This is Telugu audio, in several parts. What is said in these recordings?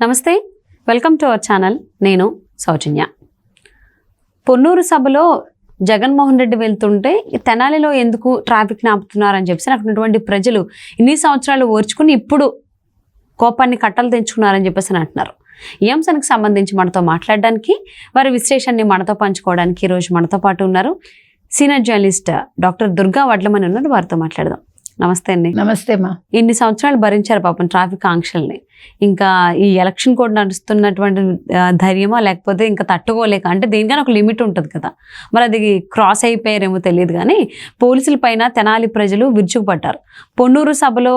నమస్తే, వెల్కమ్ టు అవర్ ఛానల్. నేను సౌజన్య. పొన్నూరు సభలో జగన్మోహన్ రెడ్డి వెళ్తుంటే తెనాలిలో ఎందుకు ట్రాఫిక్ని ఆపుతున్నారని చెప్పేసి అక్కడ ఉన్నటువంటి ప్రజలు ఇన్ని సంవత్సరాలు ఓర్చుకుని ఇప్పుడు కోపాన్ని కట్టలు తెంచుకున్నారని చెప్పేసి అంటున్నారు. ఈ అంశానికి సంబంధించి మనతో మాట్లాడడానికి, వారి విశ్లేషణని మనతో పంచుకోవడానికి ఈరోజు మనతో పాటు ఉన్నారు సీనియర్ జర్నలిస్ట్ డాక్టర్ దుర్గా వడ్లమని ఉన్నారు. వారితో మాట్లాడదాం. నమస్తే అండి. నమస్తే మా. ఇన్ని సంవత్సరాలు భరించారు పాపం ట్రాఫిక్ ఆంక్షల్ని. ఇంకా ఈ ఎలక్షన్ కూడా నడుస్తున్నటువంటి ధైర్యమా, లేకపోతే ఇంకా తట్టుకోలేక, అంటే దేనికైనా ఒక లిమిట్ ఉంటుంది కదా, మరి అది క్రాస్ అయిపోయారేమో తెలియదు కానీ పోలీసుల పైన తెనాలి ప్రజలు విరుచుకుపడ్డారు. పొన్నూరు సభలో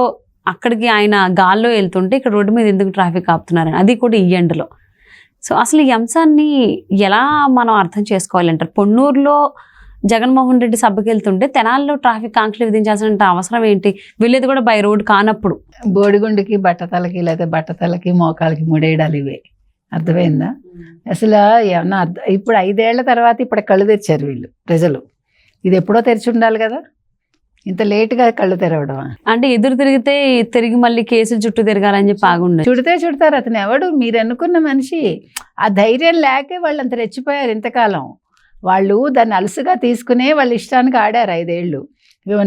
అక్కడికి ఆయన గాల్లో వెళ్తుంటే ఇక్కడ రోడ్డు మీద ఎందుకు ట్రాఫిక్ ఆపుతున్నారని, అది కూడా ఈ ఎండలో. సో అసలు ఈ అంశాన్ని ఎలా మనం అర్థం చేసుకోవాలంటారు? పొన్నూరులో జగన్మోహన్ రెడ్డి సభకి వెళ్తుంటే తెనాలిలో ట్రాఫిక్ ఆంక్షలు విధించాల్సిన అవసరం ఏంటి? వెళ్ళేది కూడా బై రోడ్ కానప్పుడు. బోడిగుండుకి బట్టతలకి లేదా బట్టతలకి మోకాలకి ముడేయడాలు ఇవే. అర్థమైందా? అసలు ఏమన్నా ఇప్పుడు 5 ఏళ్ల తర్వాత ఇప్పుడు కళ్ళు తెరిచారు వీళ్ళు ప్రజలు. ఇది ఎప్పుడో తెరిచి ఉండాలి కదా, ఇంత లేటుగా కళ్ళు తెరవడమా? అంటే ఎదురు తిరిగితే తిరిగి మళ్ళీ కేసులు చుట్టూ తిరగాలని చెప్పి ఆగుండే. చుడతారు. అతను ఎవడు? మీరు అనుకున్న మనిషి. ఆ ధైర్యం లేకే వాళ్ళు అంత రెచ్చిపోయారు ఇంతకాలం. వాళ్ళు దాన్ని అలసుగా తీసుకునే వాళ్ళ ఇష్టానికి ఆడారు 5 ఏళ్ళు.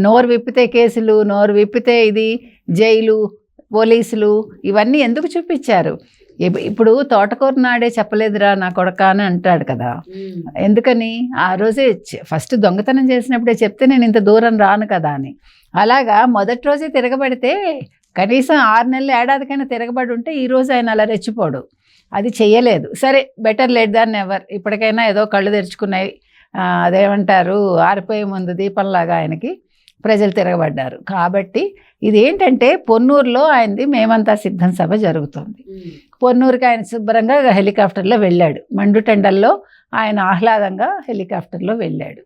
నోరు విప్పితే కేసులు, నోరు విప్పితే ఇది జైలు, పోలీసులు, ఇవన్నీ ఎందుకు చూపించారు? ఇప్పుడు తోటకూర నాడే చెప్పలేదురా నా కొడక అని అంటాడు కదా. ఎందుకని? ఆ రోజే ఫస్ట్ దొంగతనం చేసినప్పుడే చెప్తే నేను ఇంత దూరం రాను కదా అని. అలాగా మొదటి రోజే తిరగబడితే కనీసం 6 నెలలు ఏడాదికైనా తిరగబడి ఉంటే ఈరోజు ఆయన అలా రెచ్చిపోడు. అది చెయ్యలేదు. సరే, బెటర్ లేట్ దాన్ ఎవర్. ఇప్పటికైనా ఏదో కళ్ళు తెరుచుకున్నాయి, అదేమంటారు, ఆరిపోయే ముందు దీపంలాగా ఆయనకి ప్రజలు తిరగబడ్డారు. కాబట్టి ఇదేంటంటే పొన్నూరులో ఆయనది మేమంతా సిద్ధం సభ జరుగుతుంది. పొన్నూరుకి ఆయన శుభ్రంగా హెలికాప్టర్లో వెళ్ళాడు. మండుటెండల్లో ఆయన ఆహ్లాదంగా హెలికాప్టర్లో వెళ్ళాడు.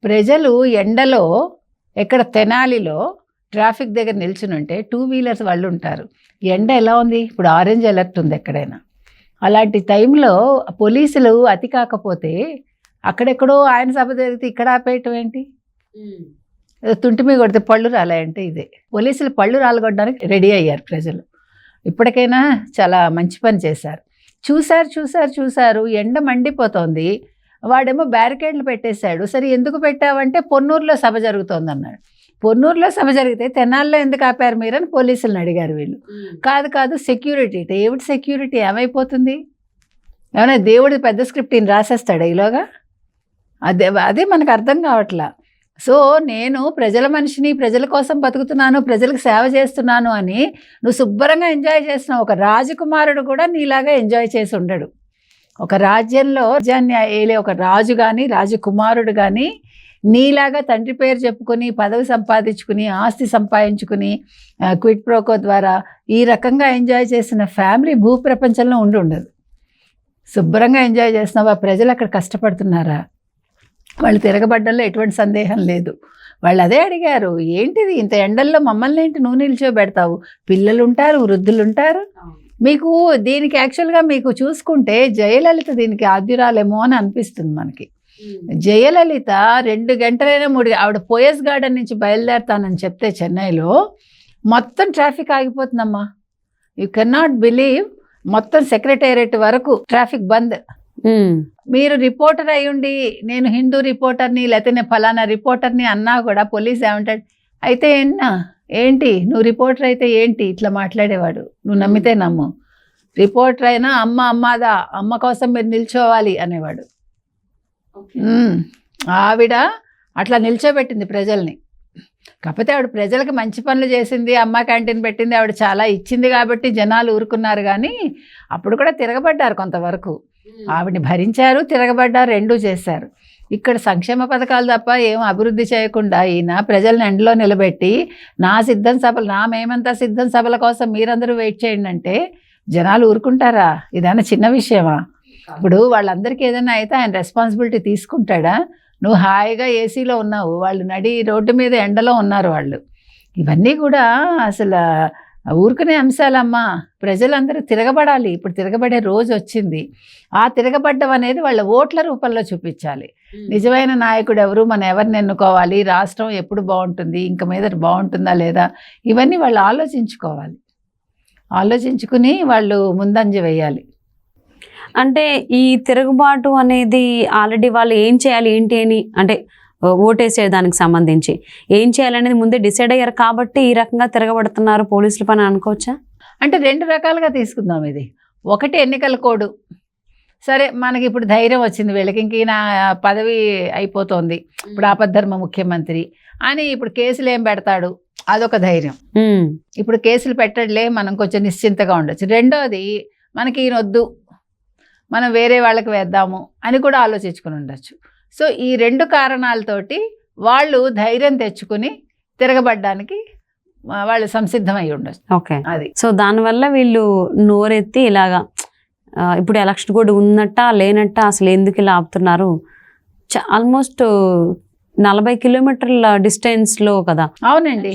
ప్రజలు ఎండలో ఎక్కడ తెనాలిలో ట్రాఫిక్ దగ్గర నిల్చునుంటే 2 వీలర్స్ వాళ్ళు ఉంటారు. ఎండ ఎలా ఉంది? ఇప్పుడు ఆరెంజ్ అలర్ట్ ఉంది ఎక్కడైనా. అలాంటి టైంలో పోలీసులు అతి కాకపోతే అక్కడెక్కడో ఆయన సభ జరిగితే ఇక్కడ ఆపేయటం ఏంటి? తుంటిమీ కొడితే పళ్ళు రాలాయంటే ఇదే. పోలీసులు పళ్ళు రాలగొట్టడానికి రెడీ అయ్యారు ప్రజలు. ఇప్పటికైనా చాలా మంచి పని చేశారు. చూశారు ఎండ మండిపోతోంది. వాడేమో బ్యారికేడ్లు పెట్టేశాడు. సరే, ఎందుకు పెట్టావంటే పొన్నూరులో సభ జరుగుతోంది అన్నాడు. పొన్నూరులో సభ జరిగితే తెనాల్లో ఎందుకు ఆపారు మీరని పోలీసులను అడిగారు వీళ్ళు. కాదు సెక్యూరిటీ. దేవుడి సెక్యూరిటీ ఏమైపోతుంది? ఏమైనా దేవుడి పెద్ద స్క్రిప్ట్ ఈయన రాసేస్తాడు ఈలోగా? అదే మనకు అర్థం కావట్లా. సో నేను ప్రజల మనిషిని, ప్రజల కోసం బతుకుతున్నాను, ప్రజలకు సేవ చేస్తున్నాను అని నువ్వు శుభ్రంగా ఎంజాయ్ చేస్తున్నావు. ఒక రాజకుమారుడు కూడా నీలాగా ఎంజాయ్ చేసి ఉండడు. ఒక రాజ్యంలో రాజ్యాన్ని ఏలే ఒక రాజు కానీ, రాజకుమారుడు కానీ నీలాగా తండ్రి పేరు చెప్పుకొని, పదవి సంపాదించుకుని, ఆస్తి సంపాదించుకుని, క్విట్ ప్రోకో ద్వారా ఈ రకంగా ఎంజాయ్ చేసిన ఫ్యామిలీ భూప్రపంచంలో ఉండదు. శుభ్రంగా ఎంజాయ్ చేస్తున్నావా? ప్రజలు అక్కడ కష్టపడుతున్నారా? వాళ్ళు తిరగబడ్డంలో ఎటువంటి సందేహం లేదు. వాళ్ళు అదే అడిగారు, ఏంటిది ఇంత ఎండల్లో మమ్మల్ని ఏంటి నువ్వు నిల్చోబెడతావు? పిల్లలు ఉంటారు, వృద్ధులు ఉంటారు. మీకు దీనికి యాక్చువల్గా మీకు చూసుకుంటే జయలలిత దీనికి ఆద్యురాలేమో అని అనిపిస్తుంది మనకి. జయలలిత 2 గంటలైనా 3 ఆవిడ పోయస్ గార్డెన్ నుంచి బయలుదేరుతానని చెప్తే చెన్నైలో మొత్తం ట్రాఫిక్ ఆగిపోతుందమ్మా. You cannot believe. మొత్తం సెక్రటేరియట్ వరకు ట్రాఫిక్ బంద్. మీరు రిపోర్టర్ అయ్యుండి నేను హిందూ రిపోర్టర్ని లేకపోతే నేను ఫలానా రిపోర్టర్ని అన్నా కూడా పోలీస్ ఏమంటాడు? అయితే ఏంటి నువ్వు రిపోర్టర్ అయితే ఏంటి ఇట్లా మాట్లాడేవాడు? నువ్వు నమ్మితే నమ్ము. రిపోర్టర్ అయినా అమ్మదా, అమ్మ కోసం మీరు నిల్చోవాలి అనేవాడు. ఆవిడ అట్లా నిల్చోబెట్టింది ప్రజల్ని. కాకపోతే ఆవిడ ప్రజలకు మంచి పనులు చేసింది, అమ్మ క్యాంటీన్ పెట్టింది, ఆవిడ చాలా ఇచ్చింది కాబట్టి జనాలు ఊరుకున్నారు. కానీ అప్పుడు కూడా తిరగబడ్డారు కొంతవరకు. ఆవిడని భరించారు, తిరగబడ్డారు, 2 చేశారు. ఇక్కడ సంక్షేమ పథకాలు తప్ప ఏం అభివృద్ధి చేయకుండా ఈయన ప్రజల్ని ఎండలో నిలబెట్టి నా మేమంతా సిద్ధం సభల కోసం మీరందరూ వెయిట్ చేయండి అంటే జనాలు ఊరుకుంటారా? ఇదైనా చిన్న విషయమా? ఇప్పుడు వాళ్ళందరికీ ఏదైనా అయితే ఆయన రెస్పాన్సిబిలిటీ తీసుకుంటాడా? నువ్వు హాయిగా ఏసీలో ఉన్నావు, వాళ్ళు నడి రోడ్డు మీద ఎండలో ఉన్నారు వాళ్ళు. ఇవన్నీ కూడా అసలు ఊరుకునే అంశాలమ్మా. ప్రజలందరూ తిరగబడాలి. ఇప్పుడు తిరగబడే రోజు వచ్చింది. ఆ తిరగబడ్డం అనేది వాళ్ళ ఓట్ల రూపంలో చూపించాలి. నిజమైన నాయకుడు ఎవరు, మనం ఎవరిని ఎన్నుకోవాలి, రాష్ట్రం ఎప్పుడు బాగుంటుంది, ఇంక మీద బాగుంటుందా లేదా, ఇవన్నీ వాళ్ళు ఆలోచించుకోవాలి. ఆలోచించుకుని వాళ్ళు ముందంజ వేయాలి. అంటే ఈ తిరుగుబాటు అనేది ఆల్రెడీ వాళ్ళు ఏం చేయాలి ఏంటి అని అంటే ఓటేసే దానికి సంబంధించి ఏం చేయాలనేది ముందే డిసైడ్ అయ్యారు కాబట్టి ఈ రకంగా తిరగబడుతున్నారు పోలీసుల పని అనుకోవచ్చా? అంటే 2 రకాలుగా తీసుకుందాం ఇది. ఒకటి ఎన్నికల కోడ్. సరే మనకి ఇప్పుడు ధైర్యం వచ్చింది వీళ్ళకి, ఇంక ఈయన పదవి అయిపోతుంది, ఇప్పుడు ఆపద్ధర్మ ముఖ్యమంత్రి అని ఇప్పుడు కేసులు ఏం పెడతాడు అదొక ధైర్యం. ఇప్పుడు కేసులు పెట్టడలే, మనం కొంచెం నిశ్చింతగా ఉండొచ్చు. రెండోది మనకి ఈయన వద్దు, మనం వేరే వాళ్ళకి వేద్దాము అని కూడా ఆలోచించుకుని ఉండొచ్చు. సో ఈ 2 కారణాలతోటి వాళ్ళు ధైర్యం తెచ్చుకుని తిరగబడ్డానికి వాళ్ళు సంసిద్ధమై ఉండొచ్చు. ఓకే, అది. సో దానివల్ల వీళ్ళు నోరెత్తి ఇలాగా ఇప్పుడు ఎలక్షన్ కోడ్ ఉన్నట్ట లేనట్ట అసలు ఎందుకు ఇలా ఆపుతున్నారు? ఆల్మోస్ట్ 40 కిలోమీటర్ల డిస్టెన్స్లో కదా? అవునండి,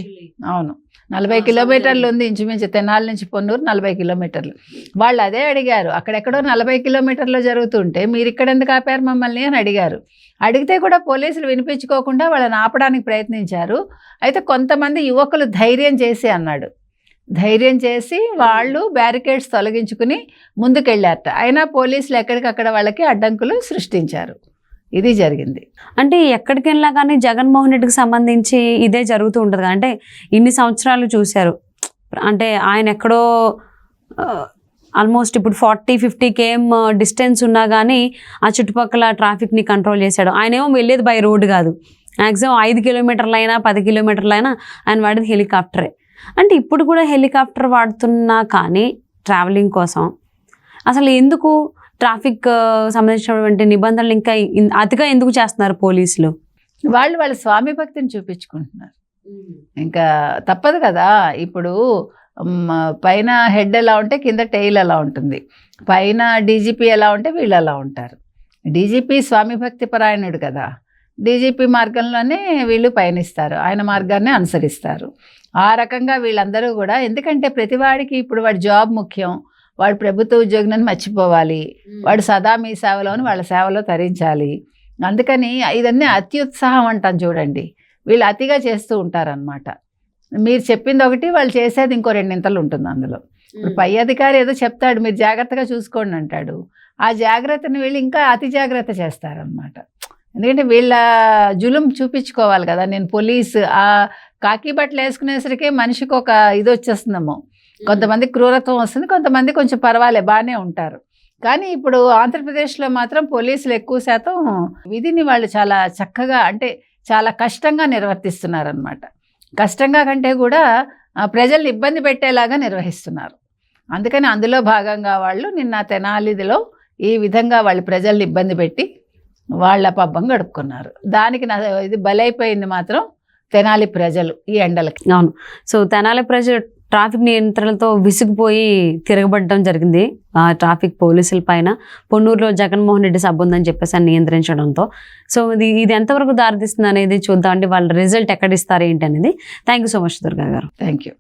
అవును, 40 కిలోమీటర్లు ఉంది ఇంచుమించు. తెనాలి నుంచి పొన్నూరు 40 కిలోమీటర్లు. వాళ్ళు అదే అడిగారు, అక్కడెక్కడో 40 కిలోమీటర్లో జరుగుతుంటే మీరు ఇక్కడ ఎందుకు ఆపారు మమ్మల్ని అని అడిగారు. అడిగితే కూడా పోలీసులు వినిపించుకోకుండా వాళ్ళని ఆపడానికి ప్రయత్నించారు. అయితే కొంతమంది యువకులు ధైర్యం చేసి అన్నాడు, ధైర్యం చేసి వాళ్ళు బ్యారికేడ్స్ తొలగించుకుని ముందుకెళ్ళారట. అయినా పోలీసులు ఎక్కడికక్కడ వాళ్ళకి అడ్డంకులు సృష్టించారు. ఇది జరిగింది. అంటే ఎక్కడికి వెళ్ళినా కానీ జగన్మోహన్ రెడ్డికి సంబంధించి ఇదే జరుగుతూ ఉంటుంది కదా. అంటే ఇన్ని సంవత్సరాలు చూశారు, అంటే ఆయన ఎక్కడో ఆల్మోస్ట్ ఇప్పుడు 40-50 km డిస్టెన్స్ ఉన్నా కానీ ఆ చుట్టుపక్కల ట్రాఫిక్ని కంట్రోల్ చేశాడు. ఆయన ఏమో వెళ్ళేది బై రోడ్ కాదు, మ్యాక్సిమం 5 కిలోమీటర్లైనా 10 కిలోమీటర్లైనా ఆయన వాడేది హెలికాప్టరే. అంటే ఇప్పుడు కూడా హెలికాప్టర్ వాడుతున్నా కానీ ట్రావెలింగ్ కోసం అసలు ఎందుకు ట్రాఫిక్ సంబంధించినటువంటి నిబంధనలు ఇంకా అతిగా ఎందుకు చేస్తున్నారు పోలీసులు? వాళ్ళ స్వామి భక్తిని చూపించుకుంటున్నారు. ఇంకా తప్పదు కదా. ఇప్పుడు పైన హెడ్ ఎలా ఉంటే కింద టెయిల్ ఎలా ఉంటుంది, పైన డీజీపీ ఎలా ఉంటే వీళ్ళు ఎలా ఉంటారు. డీజీపీ స్వామి భక్తి పరాయణుడు కదా, డీజీపీ మార్గంలోనే వీళ్ళు పయనిస్తారు, ఆయన మార్గాన్ని అనుసరిస్తారు. ఆ రకంగా వీళ్ళందరూ కూడా, ఎందుకంటే ప్రతివాడికి ఇప్పుడు వాడి జాబ్ ముఖ్యం, వాడు ప్రభుత్వ ఉద్యోగిని మర్చిపోవాలి, వాడు సదా మీ సేవలోని వాళ్ళ సేవలో తరించాలి. అందుకని ఇదన్నీ అత్యుత్సాహం అంటాం చూడండి, వీళ్ళు అతిగా చేస్తూ ఉంటారనమాట. మీరు చెప్పింది ఒకటి, వాళ్ళు చేసేది ఇంకో 2 ఇంతలు ఉంటుంది అందులో. ఇప్పుడు పై అధికారి ఏదో చెప్తాడు, మీరు జాగ్రత్తగా చూసుకోండి అంటాడు, ఆ జాగ్రత్తని వీళ్ళు ఇంకా అతి జాగ్రత్త చేస్తారనమాట. ఎందుకంటే వీళ్ళ జులుం చూపించుకోవాలి కదా. నేను పోలీసు ఆ కాకి బట్టలు వేసుకునేసరికి మనిషికి ఒక ఇది వచ్చేస్తుందేమో, కొంతమంది క్రూరత్వం వస్తుంది, కొంతమంది కొంచెం పర్వాలే బాగానే ఉంటారు. కానీ ఇప్పుడు ఆంధ్రప్రదేశ్లో మాత్రం పోలీసులు ఎక్కువ శాతం విధిని వాళ్ళు చాలా చక్కగా, అంటే చాలా కష్టంగా నిర్వర్తిస్తున్నారనమాట. కష్టంగా కంటే కూడా ప్రజల్ని ఇబ్బంది పెట్టేలాగా నిర్వహిస్తున్నారు. అందుకని అందులో భాగంగా వాళ్ళు నిన్న తెనాలిలో ఈ విధంగా వాళ్ళు ప్రజల్ని ఇబ్బంది పెట్టి వాళ్ళ పబ్బం గడుపుకున్నారు. దానికి ఇది బలైపోయింది మాత్రం తెనాలి ప్రజలు ఈ ఎండలకి. అవును, సో తెనాలి ప్రజలు ట్రాఫిక్ నియంత్రణలతో విసిగిపోయి తిరగబడడం జరిగింది ట్రాఫిక్ పోలీసుల పైన. పొన్నూరులో జగన్మోహన్ రెడ్డి సభ ఉందని చెప్పేసి నియంత్రించడంతో. సో ఇది ఎంతవరకు దారితీస్తుంది అనేది చూద్దాం అండి, వాళ్ళ రిజల్ట్ ఎక్కడ ఇస్తారు ఏంటి అనేది. Thank you so much Durga గారు. Thank you.